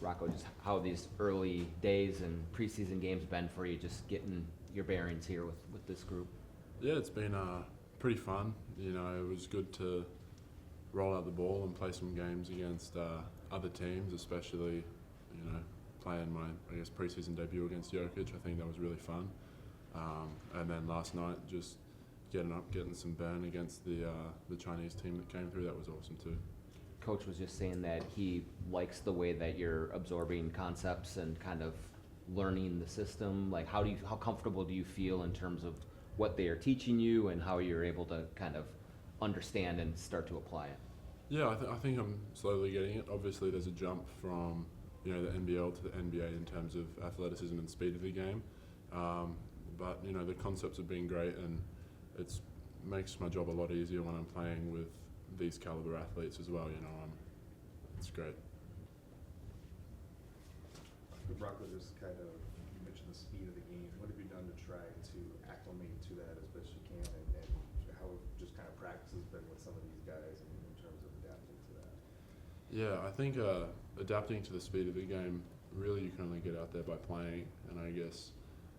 Rocco, just how these early days and preseason games been for you, just getting your bearings here with this group. Yeah, it's been pretty fun. You know, it was good to roll out the ball and play some games against other teams, especially, you know, playing my, I guess, preseason debut against Jokic. I think that was really fun. And then last night, just getting some burn against the Chinese team that came through, that was awesome too. Coach was just saying that he likes the way that you're absorbing concepts and kind of learning the system. Like, how comfortable do you feel in terms of what they are teaching you and how you're able to kind of understand and start to apply it? Yeah, I think I'm slowly getting it. Obviously, there's a jump from, you know, the NBL to the NBA in terms of athleticism and speed of the game. But, you know, the concepts have been great, and it makes my job a lot easier when I'm playing with these caliber athletes as well. You know, it's great. Rocco, just kind of, you mentioned the speed of the game. What have you done to try to acclimate to that as best you can, and how just kind of practice has been with some of these guys in terms of adapting to that? Yeah, I think adapting to the speed of the game, really you can only get out there by playing, and I guess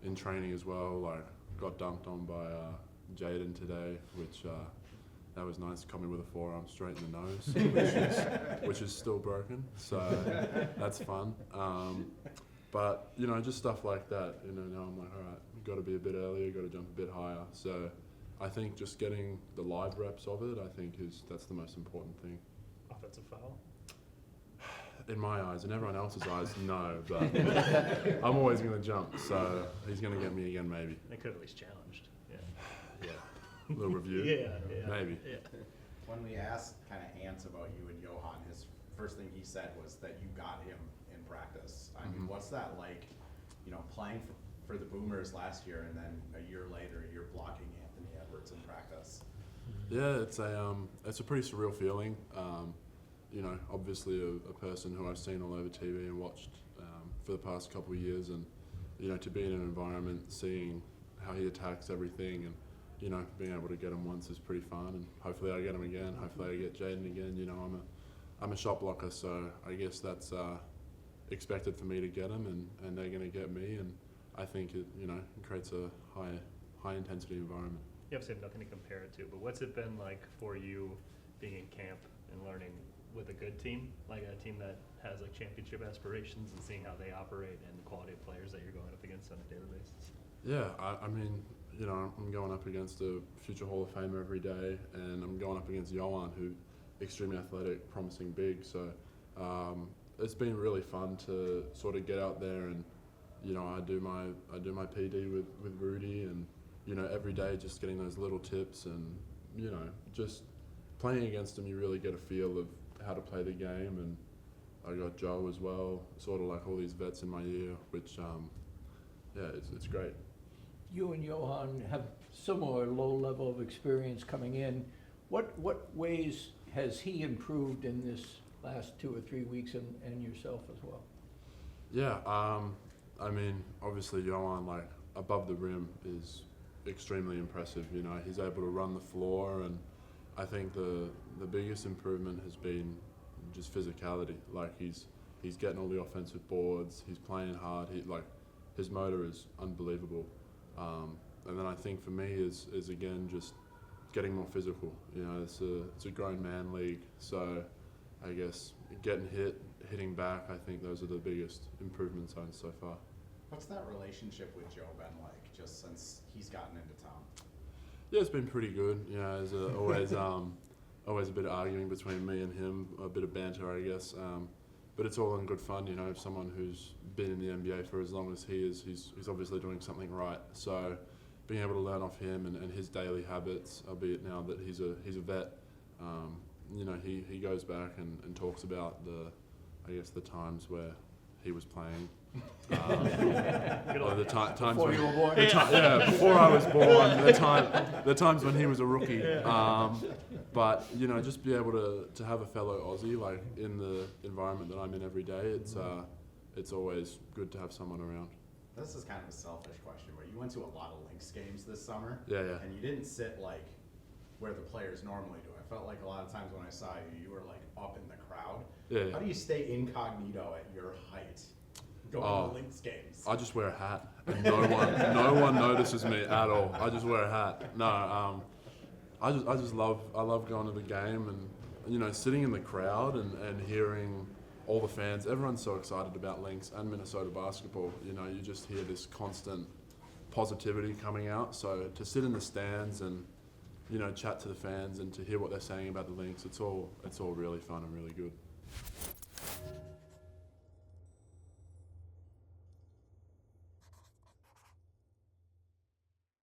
in training as well, like got dunked on by Jaden today, which that was nice. Caught me with a forearm straight in the nose, which is still broken, so that's fun. But, you know, just stuff like that, you know, now I'm like, all right, got to be a bit earlier, got to jump a bit higher. So I think just getting the live reps of it, I think that's the most important thing. Offensive foul? In my eyes, in everyone else's eyes, no, but I'm always going to jump, so he's going to get me again, maybe. They could have at least challenged. Yeah. Yeah. A little review. Yeah. Maybe. Yeah. When we asked kind of Ants about you and Johan, his first thing he said was that you got him in practice. I mean, what's that like, you know, playing for the Boomers last year, and then a year later you're blocking Anthony Edwards in practice? Yeah, it's a pretty surreal feeling. You know, obviously a person who I've seen all over TV and watched for the past couple of years, and, you know, to be in an environment, seeing how he attacks everything, and, you know, being able to get him once is pretty fun, and hopefully I get him again, hopefully I get Jaden again. You know, I'm a shot blocker, so I guess that's expected for me to get him, and they're going to get me, and I think it, you know, creates a high intensity environment. You obviously have nothing to compare it to, but what's it been like for you being in camp and learning with a good team, like a team that has like championship aspirations, and seeing how they operate and the quality of players that you're going up against on a daily basis? Yeah, I mean, you know, I'm going up against a future Hall of Famer every day, and I'm going up against Johan, who extremely athletic, promising big. So it's been really fun to sort of get out there, and, you know, I do my PD with Rudy, and, you know, every day just getting those little tips, and, you know, just playing against him, you really get a feel of how to play the game. And I got Joe as well, sort of like all these vets in my ear, which yeah, it's great. You and Johan have similar low level of experience coming in. What ways has he improved in this last 2 or 3 weeks, and yourself as well? Yeah, I mean, obviously Johan, like, above the rim is extremely impressive. You know, he's able to run the floor, and I think the biggest improvement has been just physicality. Like, he's getting all the offensive boards, he's playing hard, his motor is unbelievable. And then I think for me is again just getting more physical. You know, it's a grown man league, so I guess hitting back, I think those are the biggest improvements on so far. What's that relationship with Joe been like, just since he's gotten into town? Yeah, it's been pretty good. You know, there's always a bit of arguing between me and him, a bit of banter, I guess. But it's all in good fun. You know, someone who's been in the NBA for as long as he is, he's obviously doing something right. So being able to learn off him and his daily habits, albeit now that he's a vet, you know, he goes back and talks about the times where he was playing. The times Before you were born? Before I was born, the times when he was a rookie. But, you know, just be able to have a fellow Aussie, like, in the environment that I'm in every day, it's always good to have someone around. This is kind of a selfish question, but you went to a lot of Lynx games this summer. Yeah. And you didn't sit, like, where the players normally do. I felt like a lot of times when I saw you, you were, like, up in the crowd. Yeah. How do you stay incognito at your height? going Oh. to Lynx games? I just wear a hat, and no one notices me at all. I just wear a hat. No, I love going to the game and sitting in the crowd and hearing all the fans. Everyone's so excited about Lynx and Minnesota basketball. You just hear this constant positivity coming out. So to sit in the stands and chat to the fans and to hear what they're saying about the Lynx, it's all really fun and really good.